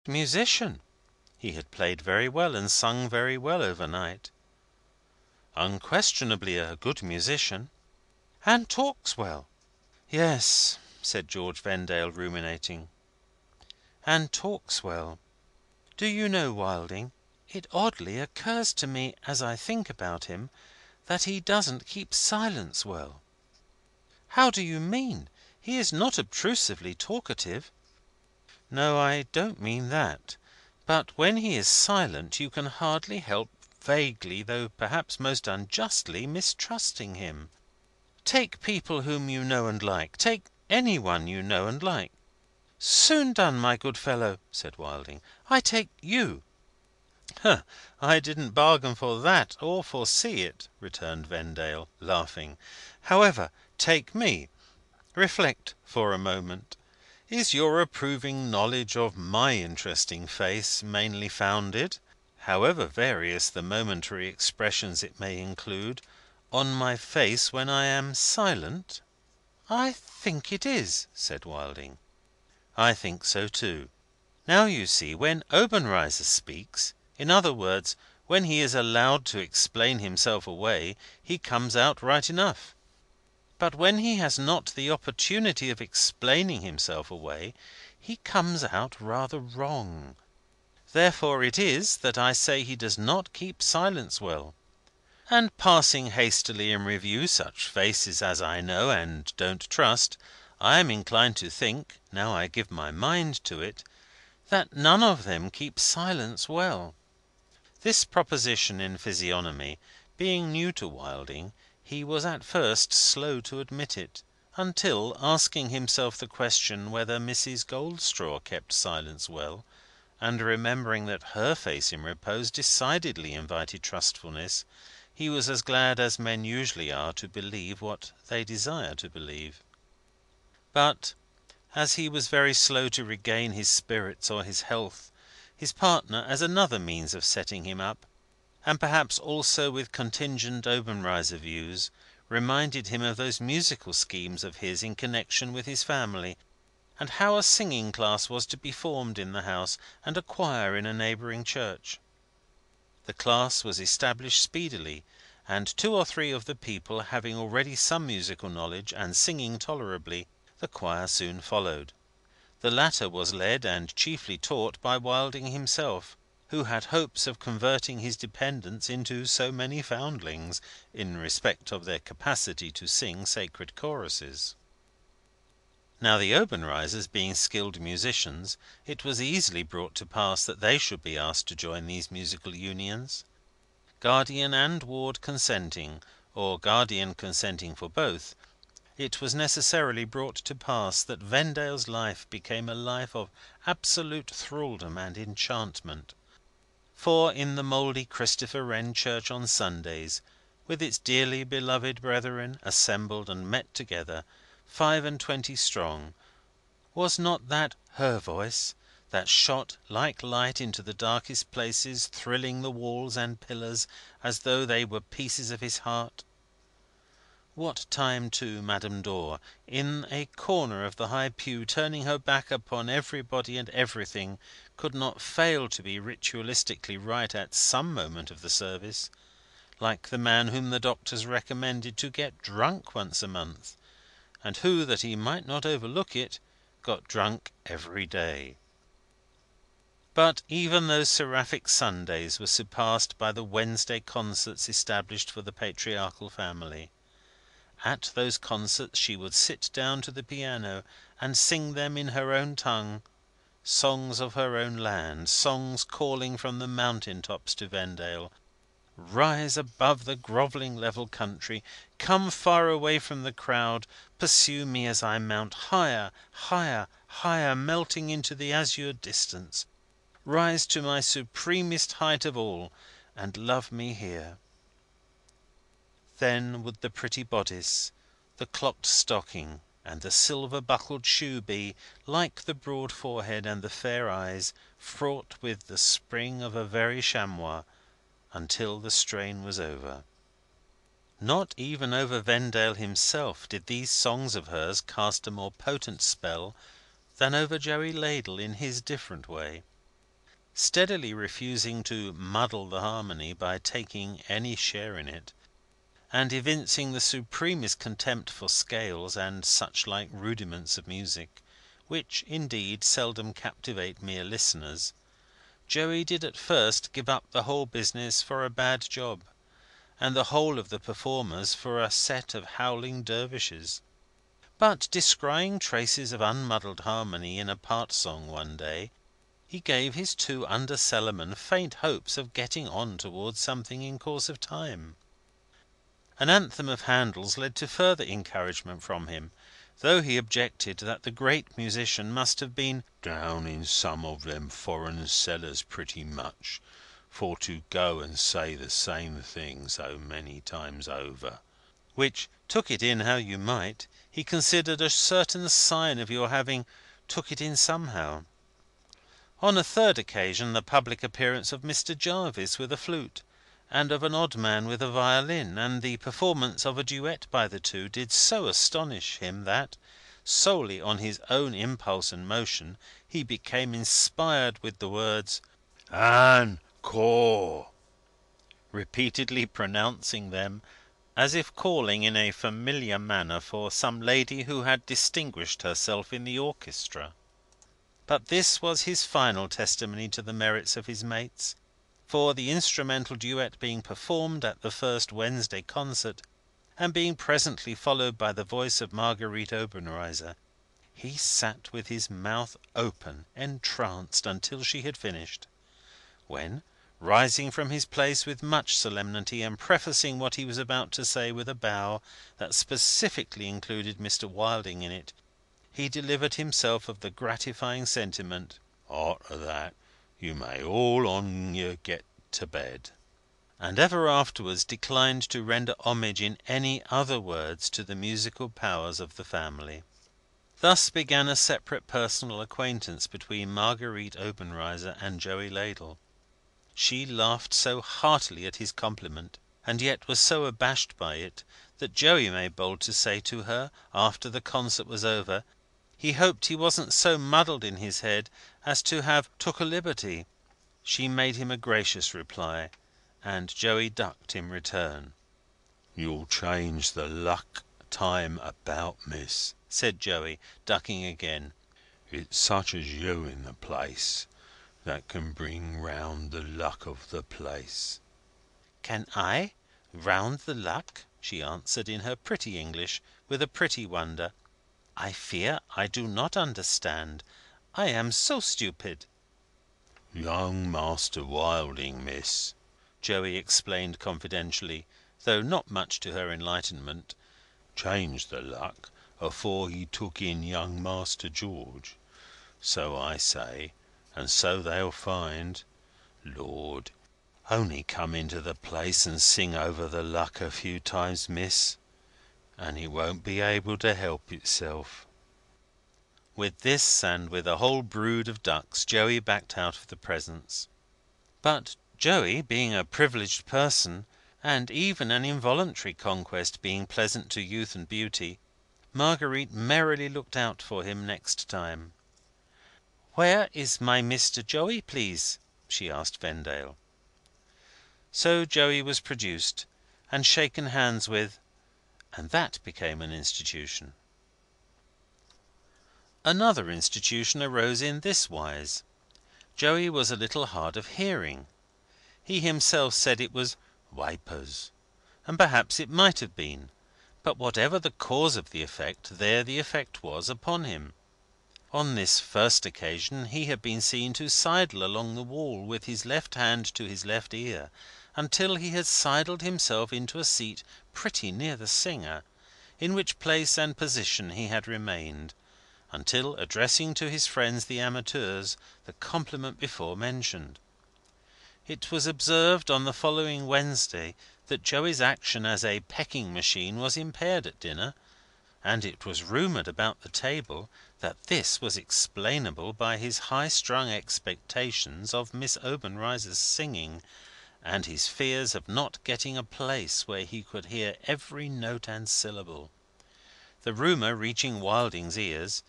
Musician. He had played very well, and sung very well overnight. Unquestionably a good musician. And talks well. Yes, said George Vendale, ruminating. And talks well. Do you know, Wilding, it oddly occurs to me, as I think about him, that he doesn't keep silence well. How do you mean? He is not obtrusively talkative. No, I don't mean that. But when he is silent, you can hardly help vaguely, though perhaps most unjustly, mistrusting him. Take people whom you know and like. Take any one you know and like. Soon done, my good fellow, said Wilding. I take you. I didn't bargain for that, or foresee it, returned Vendale, laughing. However, take me. Reflect for a moment. Is your approving knowledge of my interesting face mainly founded, however various the momentary expressions it may include, on my face when I am silent? I think it is, said Wilding. I think so too. Now you see, when Obenreizer speaks, in other words, when he is allowed to explain himself away, he comes out right enough. But when he has not the opportunity of explaining himself away, he comes out rather wrong. Therefore it is that I say he does not keep silence well. And passing hastily in review such faces as I know and don't trust, I am inclined to think, now I give my mind to it, that none of them keep silence well. This proposition in physiognomy being new to Wilding, he was at first slow to admit it, until, asking himself the question whether Mrs. Goldstraw kept silence well, and remembering that her face in repose decidedly invited trustfulness, he was as glad as men usually are to believe what they desire to believe. But, as he was very slow to regain his spirits or his health, his partner, as another means of setting him up, and perhaps also with contingent Obenreizer views, reminded him of those musical schemes of his in connexion with his family, and how a singing class was to be formed in the house, and a choir in a neighbouring church. The class was established speedily, and two or three of the people having already some musical knowledge, and singing tolerably, the choir soon followed. The latter was led, and chiefly taught, by Wilding himself, who had hopes of converting his dependents into so many foundlings, in respect of their capacity to sing sacred choruses. Now, the Obenreizers being skilled musicians, it was easily brought to pass that they should be asked to join these musical unions. Guardian and ward consenting, or guardian consenting for both, it was necessarily brought to pass that Vendale's life became a life of absolute thraldom and enchantment. For, in the mouldy Christopher Wren Church on Sundays, with its dearly beloved brethren assembled and met together, 25 strong, was not that her voice, that shot like light into the darkest places, thrilling the walls and pillars as though they were pieces of his heart? What time, too, Madame Dor, in a corner of the high pew, turning her back upon everybody and everything, could not fail to be ritualistically right at some moment of the service, like the man whom the doctors recommended to get drunk once a month, and who, that he might not overlook it, got drunk every day. But even those seraphic Sundays were surpassed by the Wednesday concerts established for the patriarchal family. At those concerts she would sit down to the piano, and sing them in her own tongue, songs of her own land, songs calling from the mountain tops to Vendale, rise above the grovelling level country, come far away from the crowd, pursue me as I mount, higher, higher, higher, melting into the azure distance, rise to my supremest height of all, and love me here. Then would the pretty bodice, the clocked stocking, and the silver buckled shoe be, like the broad forehead and the fair eyes, fraught with the spring of a very chamois, until the strain was over. Not even over Vendale himself did these songs of hers cast a more potent spell than over Joey Ladle in his different way. steadily refusing to muddle the harmony by taking any share in it, and evincing the supremest contempt for scales and such like rudiments of music, which, indeed, seldom captivate mere listeners, Joey did at first give up the whole business for a bad job, and the whole of the performers for a set of howling dervishes. But, descrying traces of unmuddled harmony in a part song one day, he gave his two under cellarmen faint hopes of getting on towards something in course of time. An anthem of Handel's led to further encouragement from him, though he objected that the great musician must have been "down in some of them foreign cellars pretty much, for to go and say the same thing so many times over," which, took it in how you might, he considered a certain sign of your having took it in somehow. On a third occasion, the public appearance of Mr. Jarvis with a flute, and of an odd man with a violin, and the performance of a duet by the two, did so astonish him that, solely on his own impulse and motion, he became inspired with the words "An core," repeatedly pronouncing them, as if calling in a familiar manner for some lady who had distinguished herself in the orchestra. But this was his final testimony to the merits of his mates; for, the instrumental duet being performed at the first Wednesday concert, and being presently followed by the voice of Marguerite Obenreizer, he sat with his mouth open, entranced, until she had finished; when, rising from his place with much solemnity, and prefacing what he was about to say with a bow that specifically included Mr. Wilding in it, he delivered himself of the gratifying sentiment, "Arter that, you may all on ye get to bed," and ever afterwards declined to render homage in any other words to the musical powers of the family. Thus began a separate personal acquaintance between Marguerite Obenreizer and Joey Ladle. She laughed so heartily at his compliment, and yet was so abashed by it, that Joey made bold to say to her, after the concert was over, he hoped he wasn't so muddled in his head as to have took a liberty. She made him a gracious reply, and Joey ducked in return. "You'll change the luck time about, miss," said Joey, ducking again. "It's such as you in the place that can bring round the luck of the place." "Can I? Round the luck?" she answered, in her pretty English, with a pretty wonder. "I fear I do not understand. I am so stupid." "Young Master Wilding, miss," Joey explained confidentially, though not much to her enlightenment, "changed the luck afore he took in young Master George. So I say, and so they'll find. Lord! Only come into the place and sing over the luck a few times, miss, and it won't be able to help itself." With this, and with a whole brood of ducks, Joey backed out of the presence. But Joey, being a privileged person, and even an involuntary conquest being pleasant to youth and beauty, Marguerite merrily looked out for him next time. "Where is my Mr. Joey, please?" she asked Vendale. So Joey was produced, and shaken hands with, and that became an institution. Another institution arose in this wise. Joey was a little hard of hearing. He himself said it was "wapours," and perhaps it might have been; but whatever the cause of the effect, there the effect was upon him. On this first occasion, he had been seen to sidle along the wall, with his left hand to his left ear, until he had sidled himself into a seat pretty near the singer, in which place and position he had remained, until addressing to his friends the amateurs the compliment before mentioned. It was observed on the following Wednesday that Joey's action as a pecking machine was impaired at dinner, and it was rumoured about the table that this was explainable by his high strung expectations of Miss Obenreizer's singing, and his fears of not getting a place where he could hear every note and syllable. The rumour reaching Wilding's ears,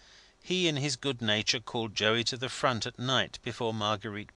he in his good nature called Joey to the front at night before Marguerite